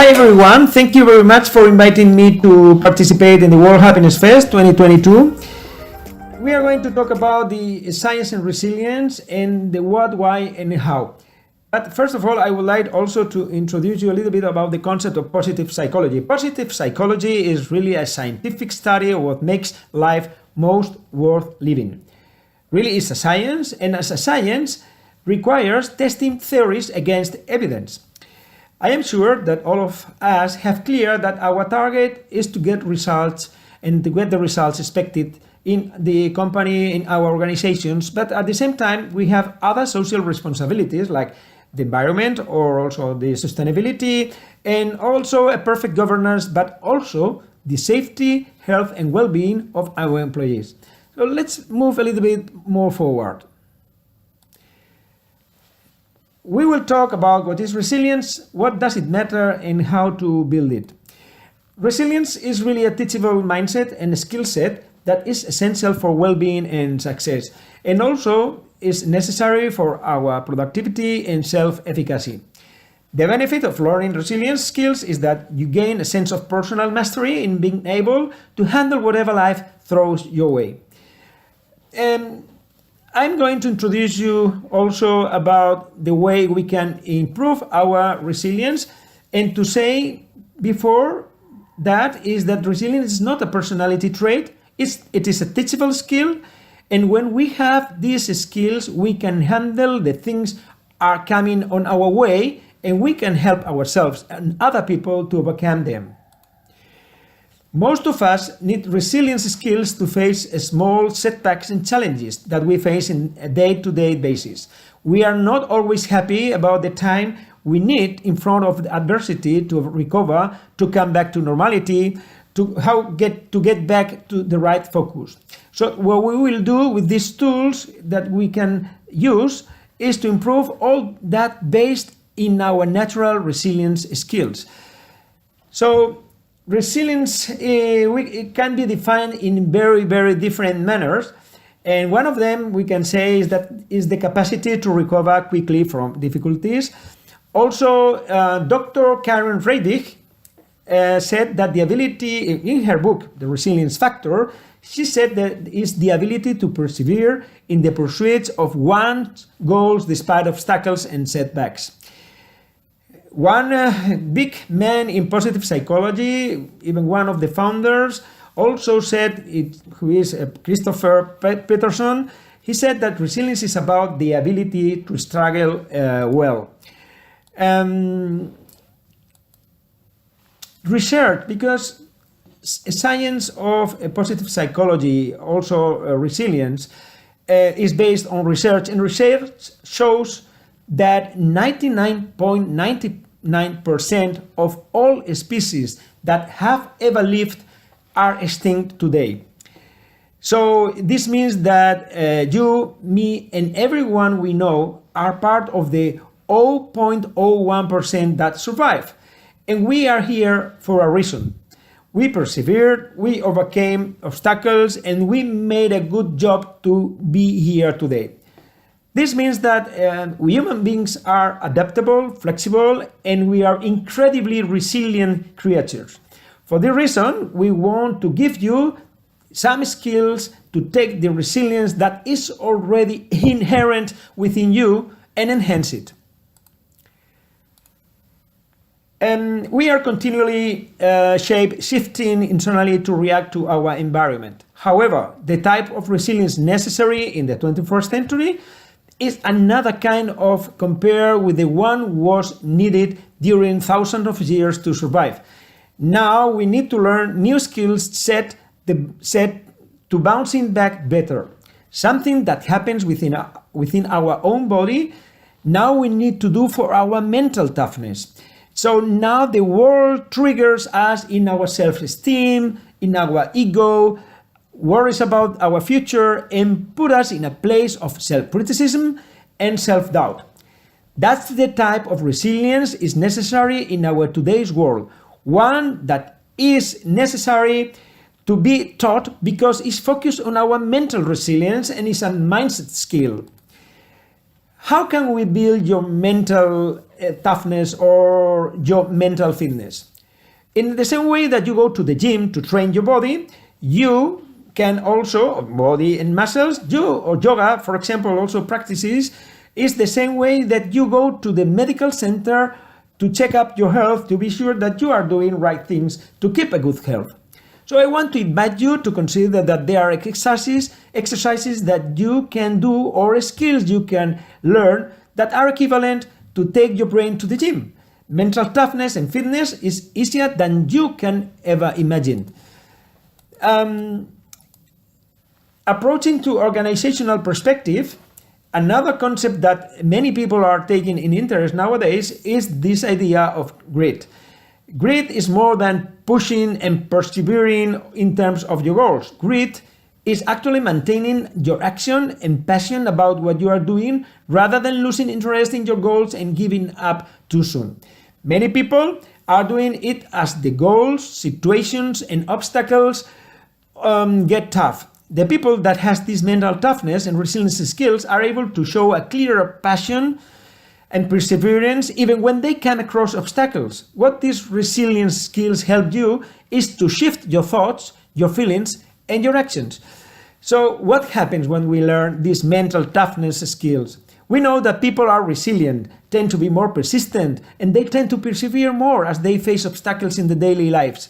Hi everyone, thank you very much for inviting me to participate in the World Happiness Fest 2022. We are going to talk about the science and resilience and the what, why and how. But first of all, I would like also to introduce you a little bit about the concept of positive psychology. Positive psychology is really a scientific study of what makes life most worth living. Really is a science, and as a science requires testing theories against evidence. I am sure that all of us have clear that our target is to get results and to get the results expected in the company, in our organizations, but at the same time we have other social responsibilities like the environment or also the sustainability and also a perfect governance, but also the safety, health and well-being of our employees. So let's move a little bit more forward. We will talk about what is resilience, what does it matter, and how to build it. Resilience is really a teachable mindset and a skill set that is essential for well-being and success, and also is necessary for our productivity and self-efficacy. The benefit of learning resilience skills is that you gain a sense of personal mastery in being able to handle whatever life throws your way. I'm going to introduce you also about the way we can improve our resilience, and to say before that is that resilience is not a personality trait, it is a teachable skill, and when we have these skills we can handle the things are coming on our way and we can help ourselves and other people to overcome them. Most of us need resilience skills to face small setbacks and challenges that we face in a day-to-day basis. We are not always happy about the time we need in front of the adversity to recover, to come back to normality, to get back to the right focus. So what we will do with these tools that we can use is to improve all that based in our natural resilience skills. So resilience it can be defined in very, very different manners, and one of them we can say is the capacity to recover quickly from difficulties. Also, Dr. Karen Freidich said that the ability, in her book, The Resilience Factor, she said that is the ability to persevere in the pursuit of one's goals despite obstacles and setbacks. One big man in positive psychology, even one of the founders, also said, who is Christopher Peterson, he said that resilience is about the ability to struggle well. Research, because science of positive psychology, also resilience, is based on research, and research shows that 99.99% of all species that have ever lived are extinct today. So this means that you, me, and everyone we know are part of the 0.01% that survive. And we are here for a reason. We persevered, we overcame obstacles, and we made a good job to be here today. This means that we human beings are adaptable, flexible, and we are incredibly resilient creatures. For this reason, we want to give you some skills to take the resilience that is already inherent within you and enhance it. And we are continually shape-shifting internally to react to our environment. However, the type of resilience necessary in the 21st century is another kind of compare with the one was needed during thousands of years to survive. Now we need to learn new skills set to bouncing back better. Something that happens within our own body, now we need to do for our mental toughness. So now the world triggers us in our self-esteem, in our ego, worries about our future, and put us in a place of self-criticism and self-doubt. That's the type of resilience is necessary in our today's world, one that is necessary to be taught because it's focused on our mental resilience and is a mindset skill. How can we build your mental toughness or your mental fitness. In the same way that you go to the gym to train your body, you can also, body and muscles, or yoga, for example, also practices, is the same way that you go to the medical center to check up your health, to be sure that you are doing right things to keep a good health. So I want to invite you to consider that there are exercises that you can do or skills you can learn that are equivalent to take your brain to the gym. Mental toughness and fitness is easier than you can ever imagine. Approaching to organizational perspective, another concept that many people are taking in interest nowadays is this idea of grit. Grit is more than pushing and persevering in terms of your goals. Grit is actually maintaining your action and passion about what you are doing rather than losing interest in your goals and giving up too soon. Many people are doing it as the goals, situations, and obstacles get tough. The people that has this mental toughness and resilience skills are able to show a clearer passion and perseverance even when they come across obstacles. What these resilience skills help you is to shift your thoughts, your feelings, and your actions. So what happens when we learn these mental toughness skills? We know that people are resilient, tend to be more persistent, and they tend to persevere more as they face obstacles in the daily lives.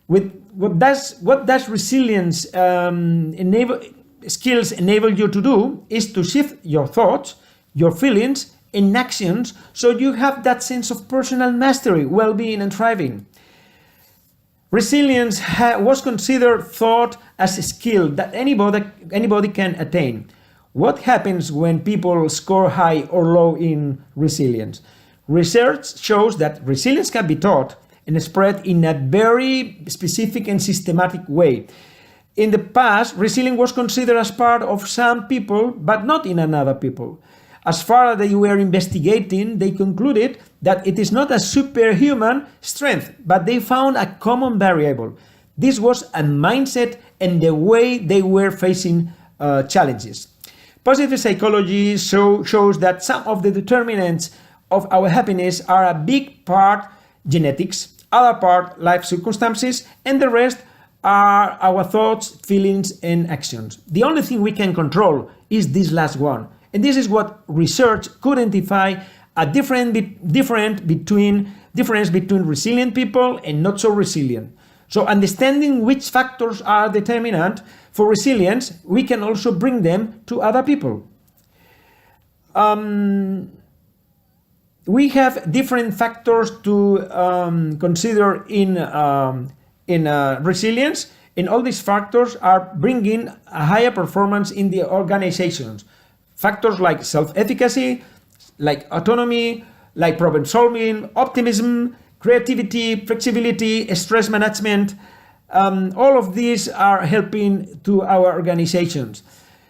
What does resilience skills enable you to do is to shift your thoughts, your feelings, and actions so you have that sense of personal mastery, well-being, and thriving. Resilience was thought as a skill that anybody can attain. What happens when people score high or low in resilience? Research shows that resilience can be taught and spread in a very specific and systematic way. In the past, resilience was considered as part of some people, but not in another people. As far as they were investigating, they concluded that it is not a superhuman strength, but they found a common variable. This was a mindset and the way they were facing challenges. Positive psychology shows that some of the determinants of our happiness are a big part genetics, other part life circumstances, and the rest are our thoughts, feelings, and actions. The only thing we can control is this last one. And this is what research could identify a difference between resilient people and not so resilient. So understanding which factors are determinant for resilience, we can also bring them to other people. We have different factors to consider in resilience, and all these factors are bringing a higher performance in the organizations. Factors like self-efficacy, like autonomy, like problem solving, optimism, creativity, flexibility, stress management, all of these are helping to our organizations.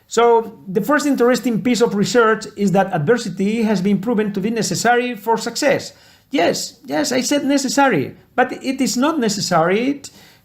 So the first interesting piece of research is that adversity has been proven to be necessary for success. Yes, I said necessary, but it is not necessary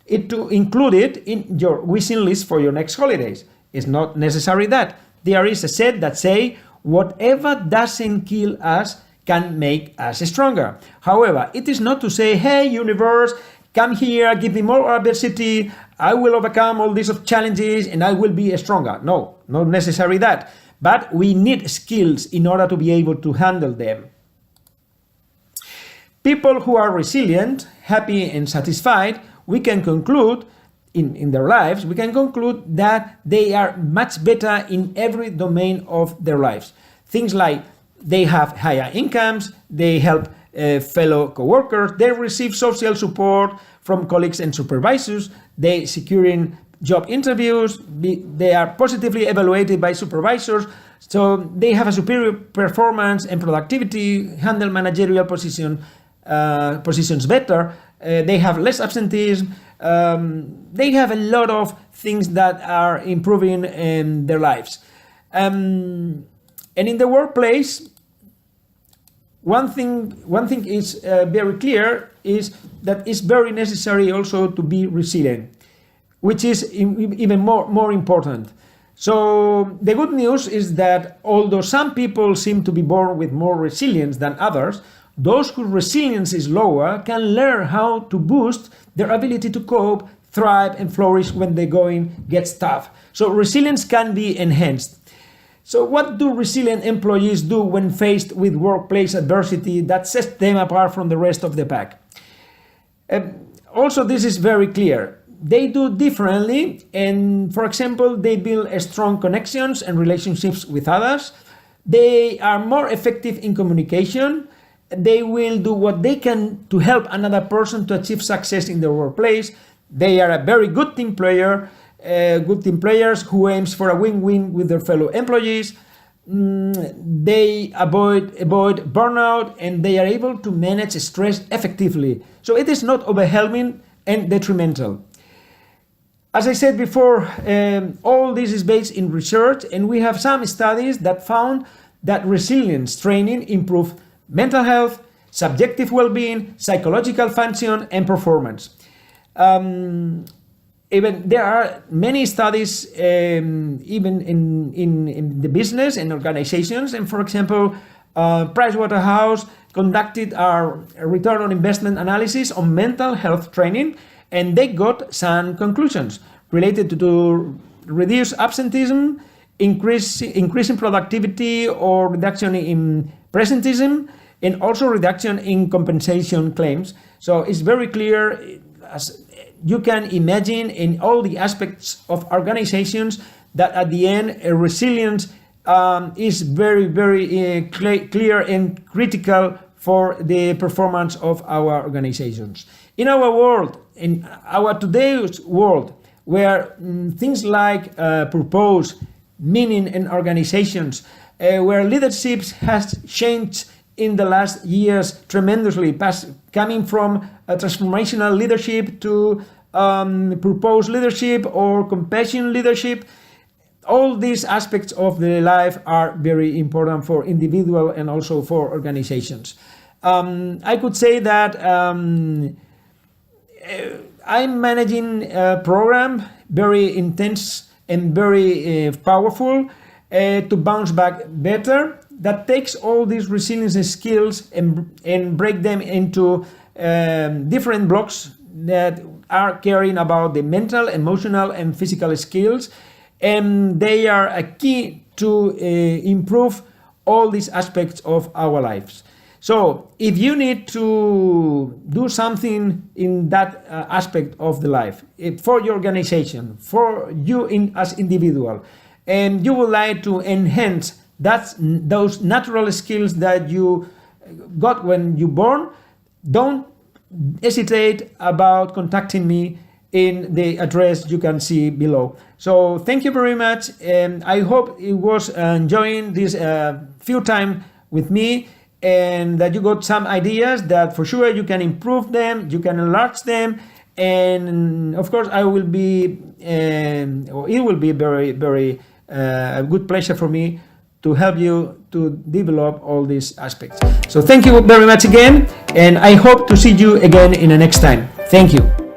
to include it in your wishing list for your next holidays. It's not necessary that. There is a set that say, whatever doesn't kill us can make us stronger. However, it is not to say, hey, universe, come here, give me more adversity, I will overcome all these challenges and I will be stronger. No, not necessary that. But we need skills in order to be able to handle them. People who are resilient, happy, and satisfied, we can conclude in their lives, we can conclude that they are much better in every domain of their lives. Things like they have higher incomes, they help fellow co-workers, they receive social support from colleagues and supervisors, they securing job interviews, they are positively evaluated by supervisors, so they have a superior performance and productivity, handle managerial positions better, they have less absenteeism, they have a lot of things that are improving in their lives. And in the workplace, one thing is very clear is that it's very necessary also to be resilient, which is even more important. So the good news is that although some people seem to be born with more resilience than others, those whose resilience is lower can learn how to boost their ability to cope, thrive, and flourish when the going gets tough. So resilience can be enhanced. So what do resilient employees do when faced with workplace adversity that sets them apart from the rest of the pack? Also, this is very clear. They do differently, and for example, they build strong connections and relationships with others. They are more effective in communication. They will do what they can to help another person to achieve success in their workplace. They are a very good team player, good team players who aims for a win-win with their fellow employees. They avoid burnout, and they are able to manage stress effectively. So it is not overwhelming and detrimental. As I said before, all this is based in research, and we have some studies that found that resilience training improves mental health, subjective well-being, psychological function, and performance. Even there are many studies, even in the business and organizations, and for example, Pricewaterhouse conducted a return on investment analysis on mental health training, and they got some conclusions related to reduce absenteeism, increasing productivity or reduction in presenteeism, and also reduction in compensation claims. So it's very clear, as you can imagine, in all the aspects of organizations, that at the end, resilience is very, very clear and critical for the performance of our organizations. In our world, in our today's world, where things like purpose, meaning in organizations, where leadership has changed in the last years tremendously, coming from a transformational leadership to purpose leadership or compassion leadership. All these aspects of the life are very important for individual and also for organizations. I could say that I'm managing a program very intense and very powerful to bounce back better, that takes all these resilience skills and break them into different blocks that are caring about the mental, emotional, and physical skills, and they are a key to improve all these aspects of our lives. So if you need to do something in that aspect of the life, for your organization, for you as individual, and you would like to enhance those natural skills that you got when you born, don't hesitate about contacting me in the address you can see below. So thank you very much, and I hope it was enjoying this few time with me, and that you got some ideas that for sure you can improve them, you can enlarge them, and of course I will be, or it will be very, very a good pleasure for me to help you to develop all these aspects. So thank you very much again, and I hope to see you again in the next time. Thank you.